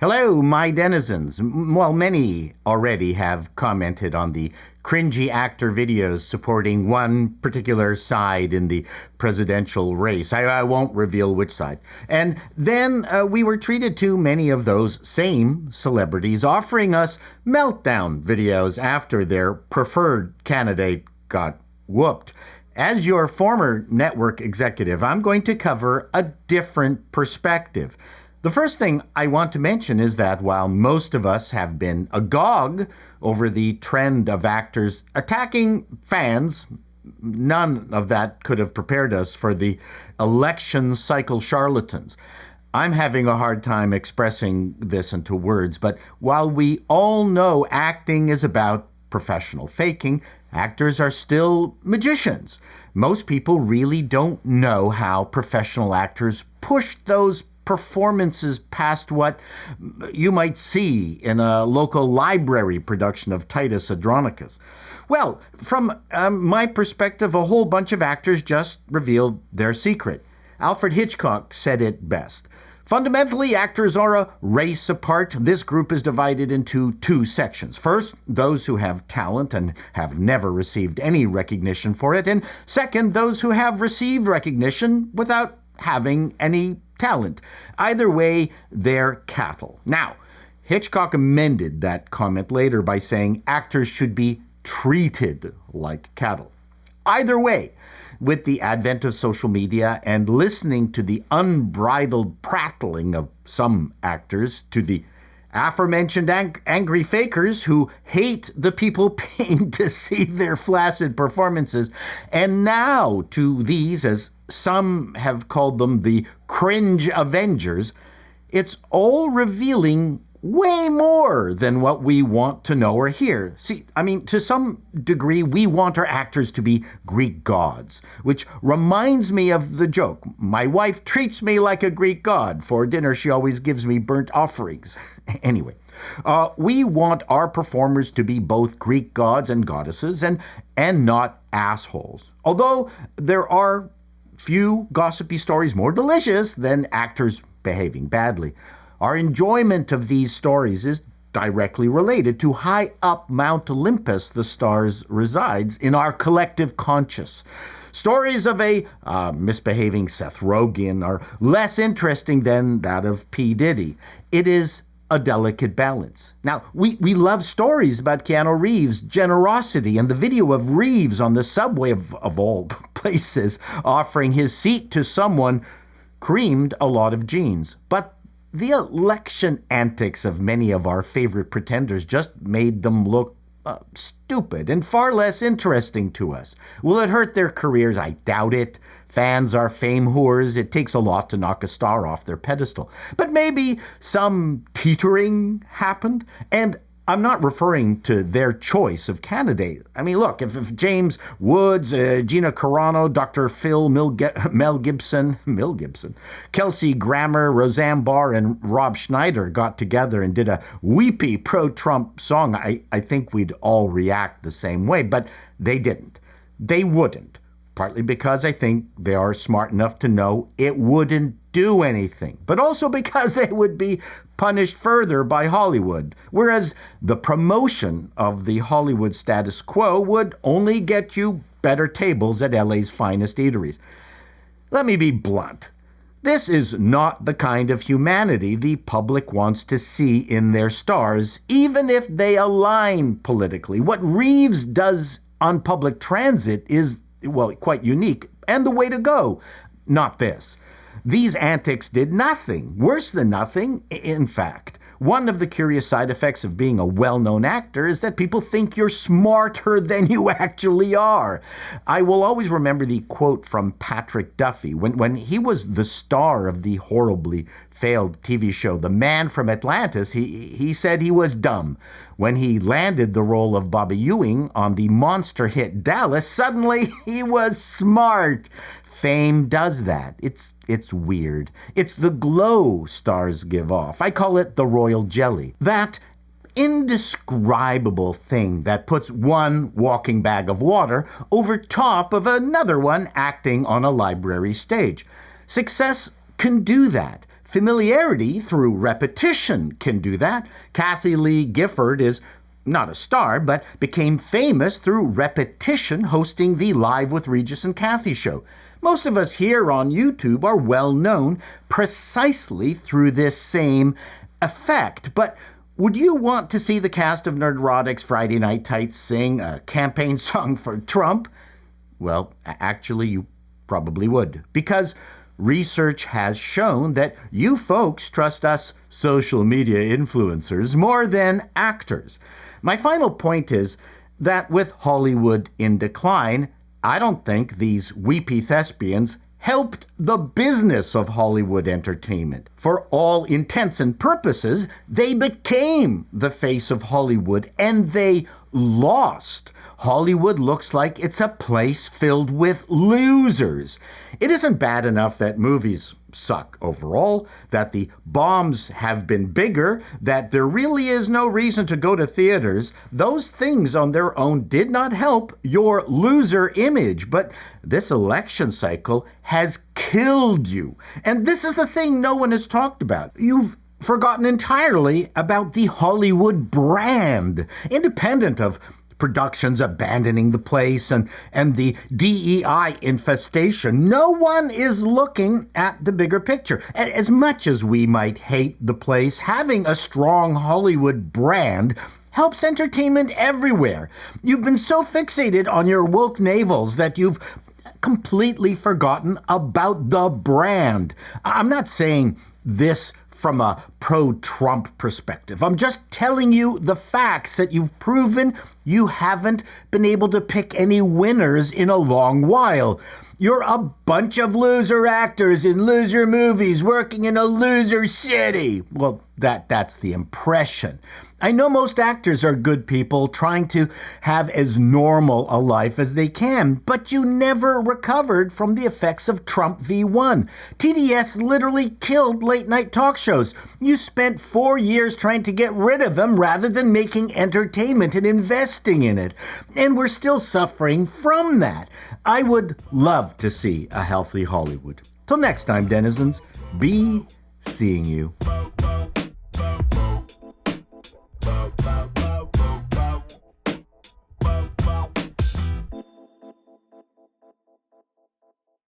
Hello, my denizens. Well, many already have commented on the cringy actor videos supporting one particular side in the presidential race. I won't reveal which side. And then we were treated to many of those same celebrities offering us meltdown videos after their preferred candidate got whooped. As your former network executive, I'm going to cover a different perspective. The first thing I want to mention is that while most of us have been agog over the trend of actors attacking fans, none of that could have prepared us for the election cycle charlatans. I'm having a hard time expressing this into words, but while we all know acting is about professional faking, actors are still magicians. Most people really don't know how professional actors push those performances past what you might see in a local library production of Titus Andronicus. Well, from my perspective, a whole bunch of actors just revealed their secret. Alfred Hitchcock said it best. Fundamentally, actors are a race apart. This group is divided into two sections. First, those who have talent and have never received any recognition for it. And second, those who have received recognition without having any talent. Either way, they're cattle. Now, Hitchcock amended that comment later by saying actors should be treated like cattle. Either way, with the advent of social media and listening to the unbridled prattling of some actors, to the aforementioned angry fakers who hate the people paying to see their flaccid performances, and now to these, as some have called them, the cringe Avengers, it's all revealing way more than what we want to know or hear. See, to some degree, we want our actors to be Greek gods, which reminds me of the joke. My wife treats me like a Greek god. For dinner, she always gives me burnt offerings. Anyway, we want our performers to be both Greek gods and goddesses and not assholes. Although there are few gossipy stories more delicious than actors behaving badly. Our enjoyment of these stories is directly related to high up Mount Olympus the stars resides in our collective conscious. Stories of a misbehaving Seth Rogen are less interesting than that of P. Diddy. It is a delicate balance. Now, we love stories about Keanu Reeves' generosity and the video of Reeves on the subway of all places offering his seat to someone creamed a lot of jeans. But the election antics of many of our favorite pretenders just made them look stupid and far less interesting to us. Will it hurt their careers? I doubt it. Fans are fame whores. It takes a lot to knock a star off their pedestal. But maybe some teetering happened, and I'm not referring to their choice of candidate. Look, if James Woods, Gina Carano, Dr. Phil, Mel Gibson, Kelsey Grammer, Roseanne Barr, and Rob Schneider got together and did a weepy pro-Trump song, I think we'd all react the same way. But they didn't. They wouldn't. Partly because I think they are smart enough to know it wouldn't do anything, but also because they would be punished further by Hollywood, whereas the promotion of the Hollywood status quo would only get you better tables at LA's finest eateries. Let me be blunt. This is not the kind of humanity the public wants to see in their stars, even if they align politically. What Reeves does on public transit is, quite unique, and the way to go. Not this. These antics did nothing, worse than nothing, in fact. One of the curious side effects of being a well-known actor is that people think you're smarter than you actually are. I will always remember the quote from Patrick Duffy when he was the star of the horribly failed TV show The Man from Atlantis. He said he was dumb. When he landed the role of Bobby Ewing on the monster hit Dallas, suddenly he was smart. Fame does that. It's weird. It's the glow stars give off. I call it the royal jelly. That indescribable thing that puts one walking bag of water over top of another one acting on a library stage. Success can do that. Familiarity through repetition can do that. Kathy Lee Gifford is not a star, but became famous through repetition hosting the Live with Regis and Kathy show. Most of us here on YouTube are well known precisely through this same effect. But would you want to see the cast of Nerdrotic's Friday Night Tights sing a campaign song for Trump? Well, actually, you probably would, because research has shown that you folks trust us social media influencers more than actors. My final point is that with Hollywood in decline, I don't think these weepy thespians helped the business of Hollywood entertainment. For all intents and purposes, they became the face of Hollywood, and they lost. Hollywood looks like it's a place filled with losers. It isn't bad enough that movies suck overall, that the bombs have been bigger, that there really is no reason to go to theaters. Those things on their own did not help your loser image, but this election cycle has killed you. And this is the thing no one has talked about. You've forgotten entirely about the Hollywood brand, independent of productions abandoning the place and the DEI infestation. No one is looking at the bigger picture. As much as we might hate the place, having a strong Hollywood brand helps entertainment everywhere. You've been so fixated on your woke navels that you've completely forgotten about the brand. I'm not saying this from a pro-Trump perspective. I'm just telling you the facts that you've proven you haven't been able to pick any winners in a long while. You're a bunch of loser actors in loser movies working in a loser city. Well, that's the impression. I know most actors are good people trying to have as normal a life as they can, but you never recovered from the effects of Trump v1. TDS literally killed late-night talk shows. You spent 4 years trying to get rid of him rather than making entertainment and investing in it. And we're still suffering from that. I would love to see a healthy Hollywood. Till next time, denizens, be seeing you.